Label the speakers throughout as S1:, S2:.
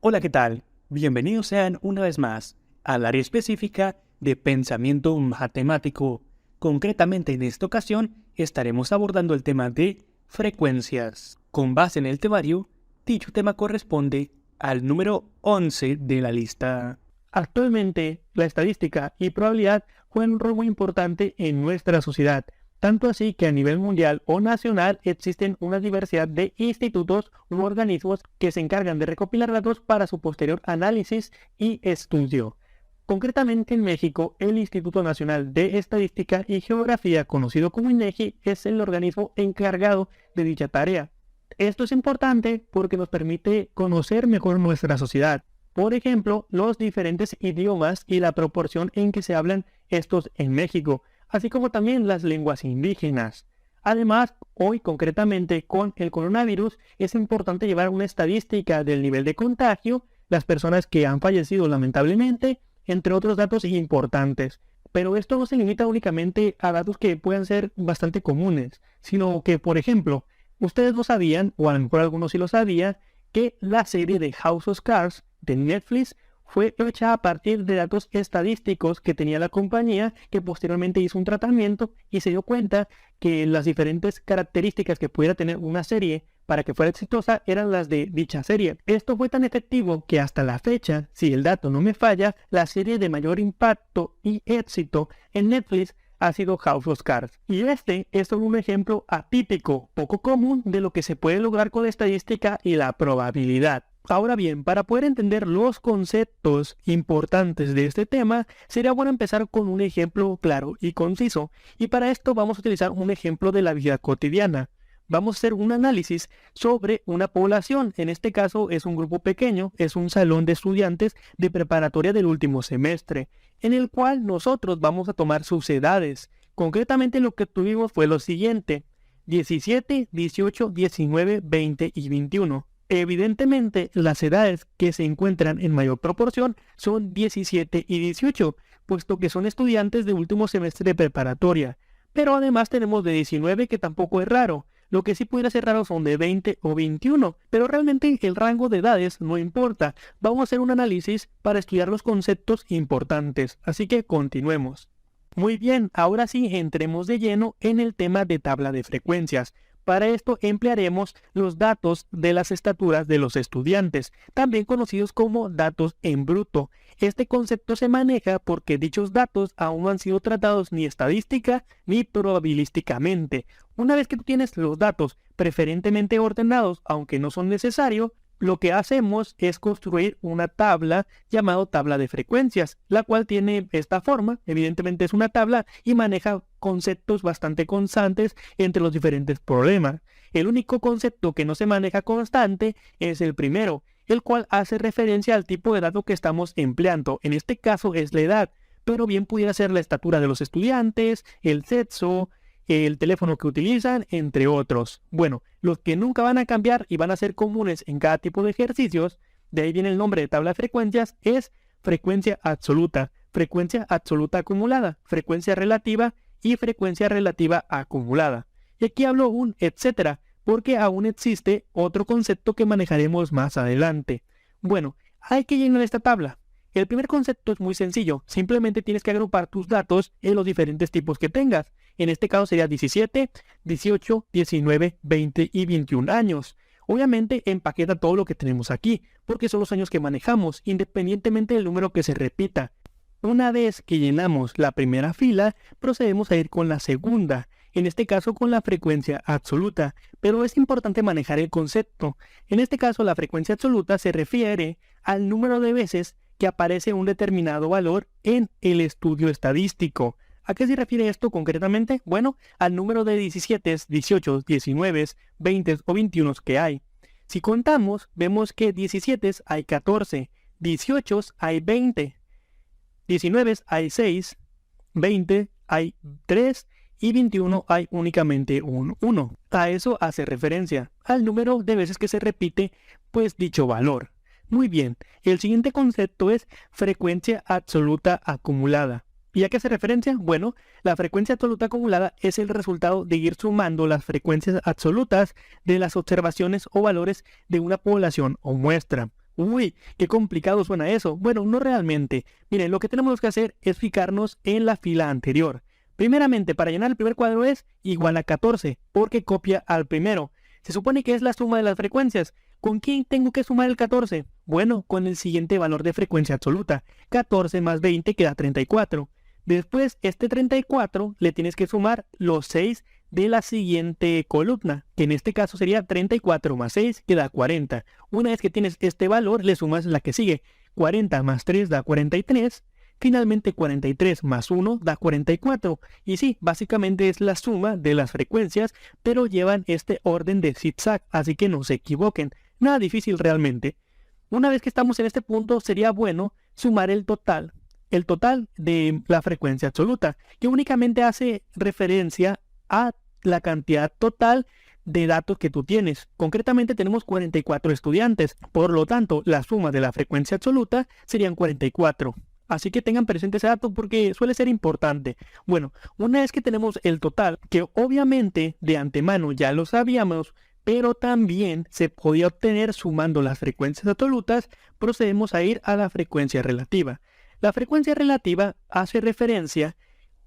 S1: Hola, ¿qué tal? Bienvenidos sean una vez más al área específica de pensamiento matemático. Concretamente en esta ocasión estaremos abordando el tema de frecuencias. Con base en el temario, dicho tema corresponde al número 11 de la lista.
S2: Actualmente, la estadística y probabilidad juegan un rol muy importante en nuestra sociedad, tanto así que a nivel mundial o nacional existen una diversidad de institutos u organismos que se encargan de recopilar datos para su posterior análisis y estudio. Concretamente en México, el Instituto Nacional de Estadística y Geografía, conocido como INEGI, es el organismo encargado de dicha tarea. Esto es importante porque nos permite conocer mejor nuestra sociedad. Por ejemplo, los diferentes idiomas y la proporción en que se hablan estos en México, así como también las lenguas indígenas. Además, hoy concretamente con el coronavirus es importante llevar una estadística del nivel de contagio, las personas que han fallecido lamentablemente, entre otros datos importantes. Pero esto no se limita únicamente a datos que puedan ser bastante comunes, sino que, por ejemplo, ustedes lo sabían, o a lo mejor algunos sí lo sabían, que la serie de House of Cards de Netflix fue hecha a partir de datos estadísticos que tenía la compañía, que posteriormente hizo un tratamiento y se dio cuenta que las diferentes características que pudiera tener una serie para que fuera exitosa eran las de dicha serie. Esto fue tan efectivo que hasta la fecha, si el dato no me falla, la serie de mayor impacto y éxito en Netflix ha sido House of Cards. Y este es solo un ejemplo atípico, poco común, de lo que se puede lograr con la estadística y la probabilidad. Ahora bien, para poder entender los conceptos importantes de este tema, sería bueno empezar con un ejemplo claro y conciso. Y para esto vamos a utilizar un ejemplo de la vida cotidiana. Vamos a hacer un análisis sobre una población. En este caso es un grupo pequeño, es un salón de estudiantes de preparatoria del último semestre, en el cual nosotros vamos a tomar sus edades. Concretamente lo que tuvimos fue lo siguiente: 17, 18, 19, 20 y 21. Evidentemente, las edades que se encuentran en mayor proporción son 17 y 18, puesto que son estudiantes de último semestre de preparatoria. Pero además tenemos de 19, que tampoco es raro. Lo que sí pudiera ser raro son de 20 o 21, pero realmente el rango de edades no importa. Vamos a hacer un análisis para estudiar los conceptos importantes, así que continuemos. Muy bien, ahora sí entremos de lleno en el tema de tabla de frecuencias. Para esto emplearemos los datos de las estaturas de los estudiantes, también conocidos como datos en bruto. Este concepto se maneja porque dichos datos aún no han sido tratados ni estadística ni probabilísticamente. Una vez que tú tienes los datos preferentemente ordenados, aunque no son necesarios, lo que hacemos es construir una tabla llamada tabla de frecuencias, la cual tiene esta forma. Evidentemente es una tabla y maneja conceptos bastante constantes entre los diferentes problemas. El único concepto que no se maneja constante es el primero, el cual hace referencia al tipo de dato que estamos empleando. En este caso es la edad, pero bien pudiera ser la estatura de los estudiantes, el sexo, el teléfono que utilizan, entre otros. Bueno, los que nunca van a cambiar y van a ser comunes en cada tipo de ejercicios, de ahí viene el nombre de tabla de frecuencias, es frecuencia absoluta acumulada, frecuencia relativa y frecuencia relativa acumulada. Y aquí hablo un etcétera, porque aún existe otro concepto que manejaremos más adelante. Bueno, hay que llenar esta tabla. El primer concepto es muy sencillo, simplemente tienes que agrupar tus datos en los diferentes tipos que tengas. En este caso sería 17, 18, 19, 20 y 21 años. Obviamente empaqueta todo lo que tenemos aquí, porque son los años que manejamos, independientemente del número que se repita. Una vez que llenamos la primera fila, procedemos a ir con la segunda, en este caso con la frecuencia absoluta, pero es importante manejar el concepto. En este caso la frecuencia absoluta se refiere al número de veces que aparece un determinado valor en el estudio estadístico. ¿A qué se refiere esto concretamente? Bueno, al número de 17, 18, 19, 20 o 21 que hay. Si contamos, vemos que 17 hay 14, 18 hay 20, 19 hay 6, 20 hay 3 y 21 hay únicamente un 1. A eso hace referencia, al número de veces que se repite pues dicho valor. Muy bien, el siguiente concepto es frecuencia absoluta acumulada. ¿Y a qué hace referencia? Bueno, la frecuencia absoluta acumulada es el resultado de ir sumando las frecuencias absolutas de las observaciones o valores de una población o muestra. Uy, qué complicado suena eso. Bueno, no realmente. Miren, lo que tenemos que hacer es fijarnos en la fila anterior. Primeramente, para llenar el primer cuadro es igual a 14, porque copia al primero. Se supone que es la suma de las frecuencias. ¿Con quién tengo que sumar el 14? Bueno, con el siguiente valor de frecuencia absoluta. 14 más 20 queda 34. Después, este 34 le tienes que sumar los 6 de la siguiente columna, que en este caso sería 34 más 6 queda 40. Una vez que tienes este valor, le sumas la que sigue. 40 más 3 da 43. Finalmente 43 más 1 da 44. Y sí, básicamente es la suma de las frecuencias, pero llevan este orden de zigzag, así que no se equivoquen. Nada difícil realmente. Una vez que estamos en este punto, sería bueno sumar el total de la frecuencia absoluta, que únicamente hace referencia a la cantidad total de datos que tú tienes. Concretamente tenemos 44 estudiantes, por lo tanto la suma de la frecuencia absoluta serían 44. Así que tengan presente ese dato porque suele ser importante. Bueno, una vez que tenemos el total, que obviamente de antemano ya lo sabíamos, pero también se podía obtener sumando las frecuencias absolutas, procedemos a ir a la frecuencia relativa. La frecuencia relativa hace referencia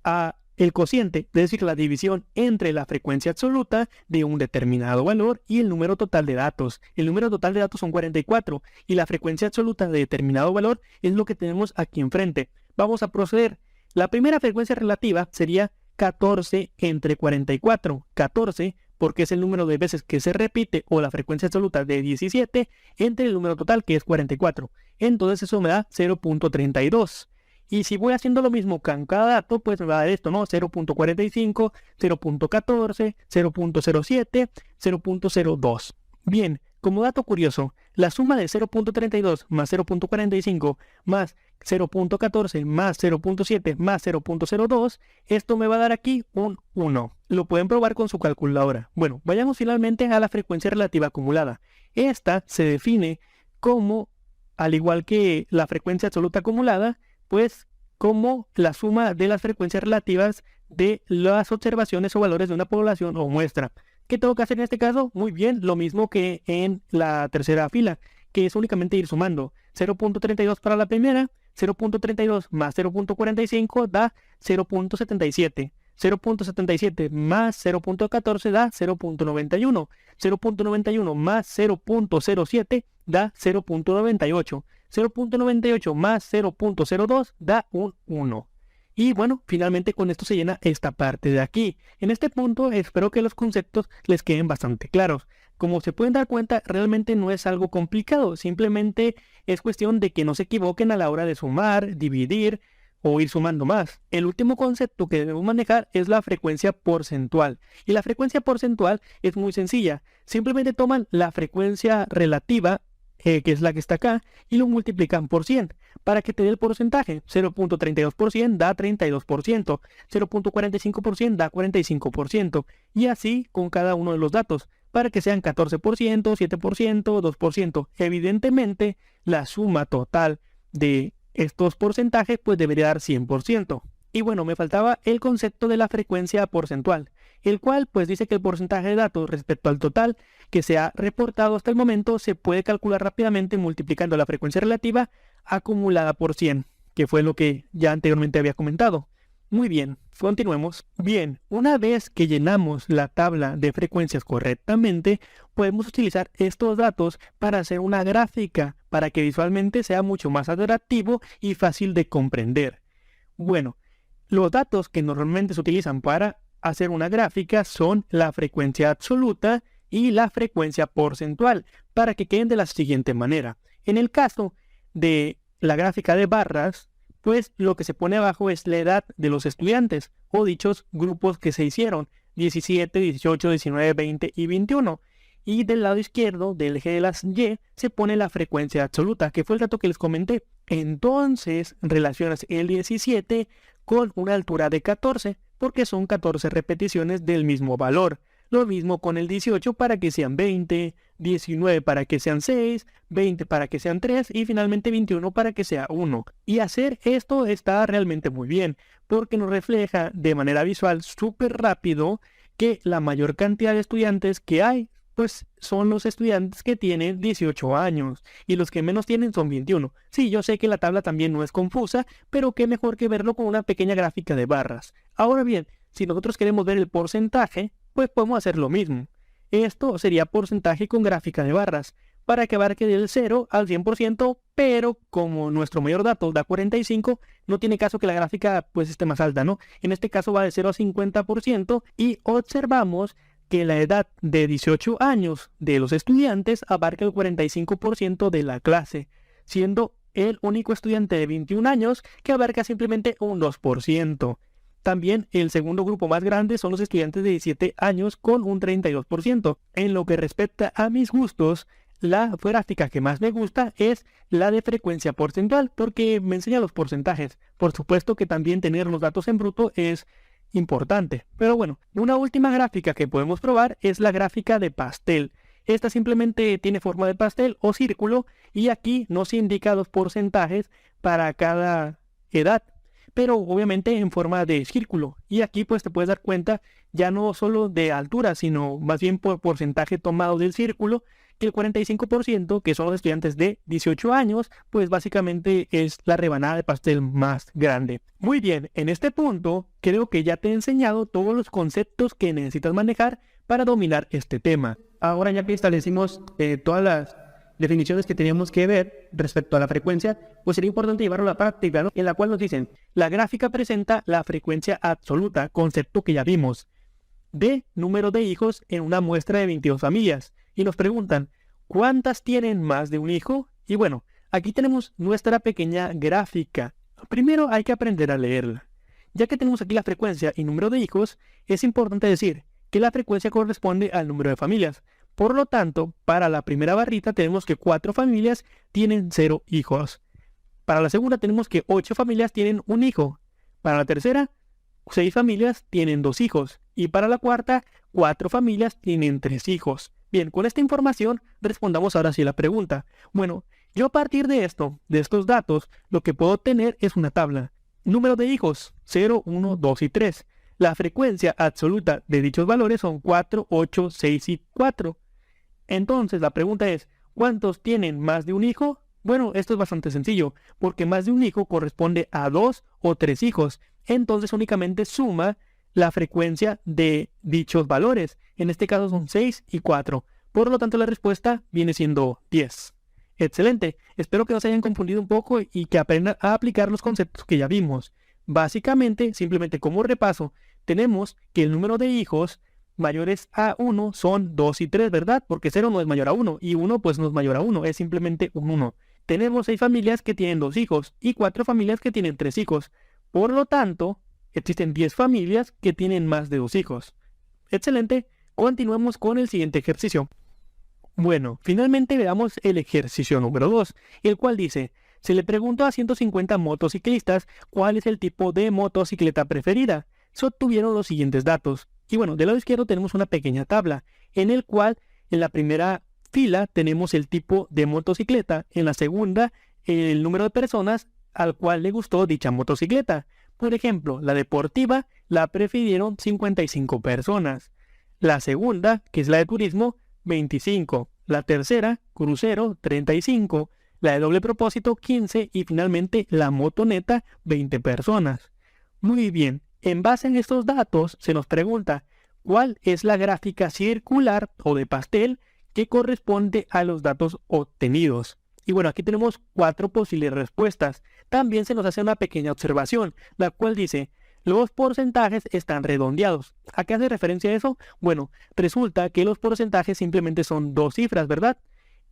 S2: a el cociente, es decir, la división entre la frecuencia absoluta de un determinado valor y el número total de datos. El número total de datos son 44 y la frecuencia absoluta de determinado valor es lo que tenemos aquí enfrente. Vamos a proceder. La primera frecuencia relativa sería 14 entre 44. 14 porque es el número de veces que se repite o la frecuencia absoluta de 17 entre el número total que es 44. Entonces eso me da 0.32. Y si voy haciendo lo mismo con cada dato, pues me va a dar esto, ¿no? 0.45, 0.14, 0.07, 0.02. Bien, como dato curioso, la suma de 0.32 más 0.45 más 0.14 más 0.7 más 0.02, esto me va a dar aquí un 1. Lo pueden probar con su calculadora. Bueno, vayamos finalmente a la frecuencia relativa acumulada. Esta se define como, al igual que la frecuencia absoluta acumulada, pues como la suma de las frecuencias relativas de las observaciones o valores de una población o muestra. ¿Qué tengo que hacer en este caso? Muy bien, lo mismo que en la tercera fila, que es únicamente ir sumando 0.32 para la primera, 0.32 más 0.45 da 0.77. 0.77 más 0.14 da 0.91. 0.91 más 0.07 da 0.98. 0.98 más 0.02 da un 1. Y bueno, finalmente con esto se llena esta parte de aquí. En este punto espero que los conceptos les queden bastante claros. Como se pueden dar cuenta, realmente no es algo complicado. Simplemente es cuestión de que no se equivoquen a la hora de sumar, dividir o ir sumando más. El último concepto que debemos manejar es la frecuencia porcentual. Y la frecuencia porcentual es muy sencilla. Simplemente toman la frecuencia relativa, que es la que está acá, y lo multiplican por 100 para que te dé el porcentaje. 0.32% da 32%, 0.45% da 45%, y así con cada uno de los datos, para que sean 14%, 7%, 2%. Evidentemente, la suma total de estos porcentajes pues debería dar 100%. Y bueno, me faltaba el concepto de la frecuencia porcentual, el cual pues dice que el porcentaje de datos respecto al total que se ha reportado hasta el momento se puede calcular rápidamente multiplicando la frecuencia relativa acumulada por 100, que fue lo que ya anteriormente había comentado. Muy bien, continuemos. Bien, una vez que llenamos la tabla de frecuencias correctamente, podemos utilizar estos datos para hacer una gráfica para que visualmente sea mucho más atractivo y fácil de comprender. Bueno, los datos que normalmente se utilizan para hacer una gráfica son la frecuencia absoluta y la frecuencia porcentual, para que queden de la siguiente manera. En el caso de la gráfica de barras, pues lo que se pone abajo es la edad de los estudiantes, o dichos grupos que se hicieron, 17, 18, 19, 20 y 21. Y del lado izquierdo, del eje de las Y, se pone la frecuencia absoluta, que fue el dato que les comenté. Entonces, relacionas el 17 con una altura de 14, porque son 14 repeticiones del mismo valor. Lo mismo con el 18 para que sean 20, 19 para que sean 6, 20 para que sean 3 y finalmente 21 para que sea 1. Y hacer esto está realmente muy bien, porque nos refleja de manera visual súper rápido que la mayor cantidad de estudiantes que hay pues son los estudiantes que tienen 18 años y los que menos tienen son 21. Sí, yo sé que la tabla también no es confusa, pero qué mejor que verlo con una pequeña gráfica de barras. Ahora bien, si nosotros queremos ver el porcentaje, pues podemos hacer lo mismo. Esto sería porcentaje con gráfica de barras, para que abarque del 0 al 100%, pero como nuestro mayor dato da 45, no tiene caso que la gráfica pues esté más alta, ¿no? En este caso va de 0 a 50% y observamos que la edad de 18 años de los estudiantes abarca el 45% de la clase, siendo el único estudiante de 21 años que abarca simplemente un 2%. También el segundo grupo más grande son los estudiantes de 17 años con un 32%. En lo que respecta a mis gustos, la gráfica que más me gusta es la de frecuencia porcentual porque me enseña los porcentajes. Por supuesto que también tener los datos en bruto es importante. Pero bueno, una última gráfica que podemos probar es la gráfica de pastel. Esta simplemente tiene forma de pastel o círculo y aquí nos indica los porcentajes para cada edad, pero obviamente en forma de círculo. Y aquí pues te puedes dar cuenta ya no solo de altura, sino más bien por porcentaje tomado del círculo, que el 45%, que son los estudiantes de 18 años, pues básicamente es la rebanada de pastel más grande. Muy bien, en este punto creo que ya te he enseñado todos los conceptos que necesitas manejar para dominar este tema. Ahora ya que establecimos todas las definiciones que teníamos que ver respecto a la frecuencia, pues sería importante llevarlo a la práctica, ¿no? En la cual nos dicen, la gráfica presenta la frecuencia absoluta, concepto que ya vimos, de número de hijos en una muestra de 22 familias. Y nos preguntan, ¿cuántas tienen más de un hijo? Y bueno, aquí tenemos nuestra pequeña gráfica. Primero hay que aprender a leerla. Ya que tenemos aquí la frecuencia y número de hijos, es importante decir que la frecuencia corresponde al número de familias. Por lo tanto, para la primera barrita tenemos que 4 familias tienen 0 hijos. Para la segunda tenemos que 8 familias tienen un hijo. Para la tercera, 6 familias tienen 2 hijos. Y para la cuarta, 4 familias tienen 3 hijos. Bien, con esta información respondamos ahora sí a la pregunta. Bueno, yo a partir de estos datos, lo que puedo obtener es una tabla. Número de hijos, 0, 1, 2 y 3. La frecuencia absoluta de dichos valores son 4, 8, 6 y 4. Entonces la pregunta es, ¿cuántos tienen más de un hijo? Bueno, esto es bastante sencillo, porque más de un hijo corresponde a 2 o 3 hijos. Entonces únicamente suma la frecuencia de dichos valores. En este caso son 6 y 4. Por lo tanto, la respuesta viene siendo 10. Excelente. Espero que no se hayan confundido un poco y que aprendan a aplicar los conceptos que ya vimos. Básicamente, simplemente como repaso, tenemos que el número de hijos mayores a 1 son 2 y 3, ¿verdad? Porque 0 no es mayor a 1 y 1 pues no es mayor a 1, es simplemente un 1. Tenemos 6 familias que tienen 2 hijos y 4 familias que tienen 3 hijos. Por lo tanto, existen 10 familias que tienen más de 2 hijos. Excelente. Continuemos con el siguiente ejercicio. Bueno, finalmente veamos el ejercicio número 2, el cual dice, se le preguntó a 150 motociclistas cuál es el tipo de motocicleta preferida. Se obtuvieron los siguientes datos. Y bueno, del lado izquierdo tenemos una pequeña tabla, en el cual en la primera fila tenemos el tipo de motocicleta, en la segunda el número de personas al cual le gustó dicha motocicleta. Por ejemplo, la deportiva la prefirieron 55 personas. La segunda, que es la de turismo, 25. La tercera, crucero, 35. La de doble propósito, 15. Y finalmente la motoneta, 20 personas. Muy bien, en base a estos datos se nos pregunta cuál es la gráfica circular o de pastel que corresponde a los datos obtenidos. Y bueno, aquí tenemos 4 posibles respuestas. También se nos hace una pequeña observación, la cual dice, los porcentajes están redondeados. ¿A qué hace referencia eso? Bueno, resulta que los porcentajes simplemente son 2 cifras, ¿verdad?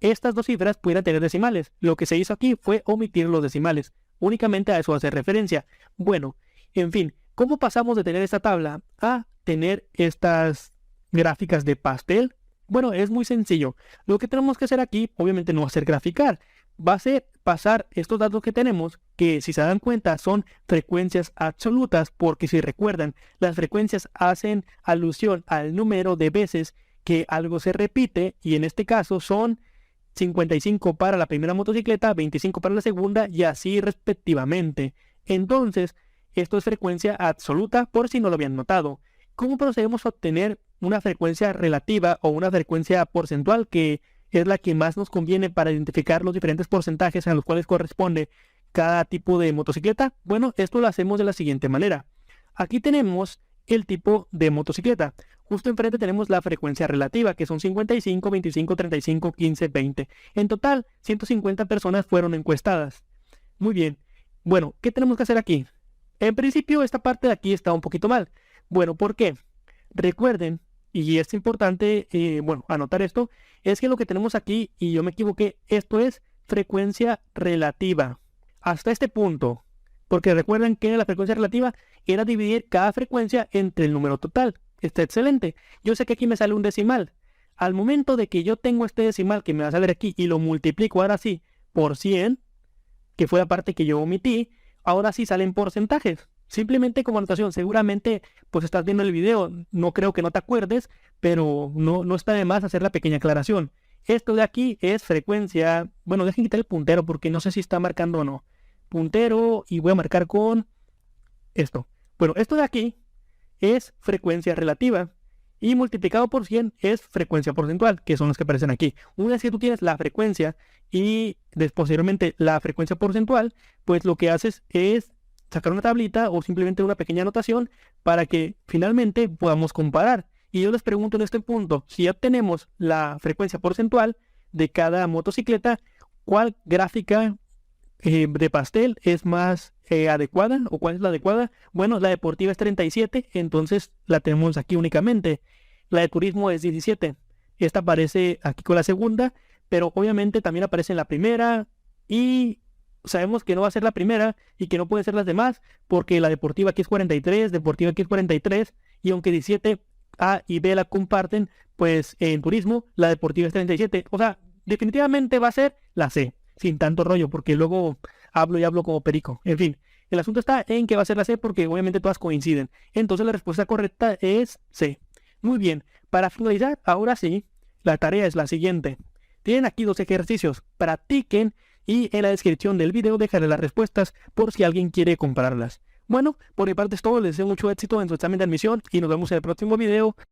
S2: Estas 2 cifras pueden tener decimales. Lo que se hizo aquí fue omitir los decimales. Únicamente a eso hace referencia. Bueno, en fin, ¿cómo pasamos de tener esta tabla a tener estas gráficas de pastel? Bueno, es muy sencillo. Lo que tenemos que hacer aquí, obviamente no va a ser graficar. Va a ser pasar estos datos que tenemos, que si se dan cuenta son frecuencias absolutas, porque si recuerdan, las frecuencias hacen alusión al número de veces que algo se repite, y en este caso son 55 para la primera motocicleta, 25 para la segunda, y así respectivamente. Entonces, esto es frecuencia absoluta, por si no lo habían notado. ¿Cómo procedemos a obtener una frecuencia relativa o una frecuencia porcentual, que es la que más nos conviene para identificar los diferentes porcentajes a los cuales corresponde cada tipo de motocicleta. Bueno, esto lo hacemos de la siguiente manera. Aquí tenemos el tipo de motocicleta. Justo enfrente tenemos la frecuencia relativa, que son 55, 25, 35, 15, 20. En total, 150 personas fueron encuestadas. Muy bien. Bueno, ¿qué tenemos que hacer aquí? En principio, esta parte de aquí está un poquito mal. Bueno, ¿por qué? Recuerden, y es importante, anotar esto, es que lo que tenemos aquí, y yo me equivoqué, esto es frecuencia relativa. Hasta este punto. Porque recuerden que la frecuencia relativa era dividir cada frecuencia entre el número total. Está excelente. Yo sé que aquí me sale un decimal. Al momento de que yo tengo este decimal que me va a salir aquí y lo multiplico ahora sí por 100, que fue la parte que yo omití, ahora sí salen porcentajes. Simplemente como anotación, seguramente pues estás viendo el video, no creo que no te acuerdes, pero no está de más hacer la pequeña aclaración. Esto de aquí es frecuencia, bueno, dejen quitar el puntero porque no sé si está marcando o no. Puntero y voy a marcar con esto. Bueno, esto de aquí es frecuencia relativa y multiplicado por 100 es frecuencia porcentual, que son los que aparecen aquí. Una vez que tú tienes la frecuencia y posteriormente la frecuencia porcentual, pues lo que haces es sacar una tablita o simplemente una pequeña anotación para que finalmente podamos comparar. Y yo les pregunto en este punto, si ya tenemos la frecuencia porcentual de cada motocicleta, ¿cuál gráfica de pastel es más adecuada o cuál es la adecuada? Bueno, la deportiva es 37, entonces la tenemos aquí únicamente. La de turismo es 17. Esta aparece aquí con la segunda, pero obviamente también aparece en la primera y sabemos que no va a ser la primera y que no pueden ser las demás porque la deportiva aquí es 43, deportiva aquí es 43 y aunque 17 A y B la comparten, pues en turismo la deportiva es 37. O sea, definitivamente va a ser la C. Sin tanto rollo, porque luego hablo y hablo como perico. En fin, el asunto está en que va a ser la C porque obviamente todas coinciden. Entonces la respuesta correcta es C. Muy bien, para finalizar, ahora sí, la tarea es la siguiente. Tienen aquí 2 ejercicios. Practiquen y en la descripción del video dejaré las respuestas por si alguien quiere compararlas. Bueno, por mi parte es todo. Les deseo mucho éxito en su examen de admisión y nos vemos en el próximo video.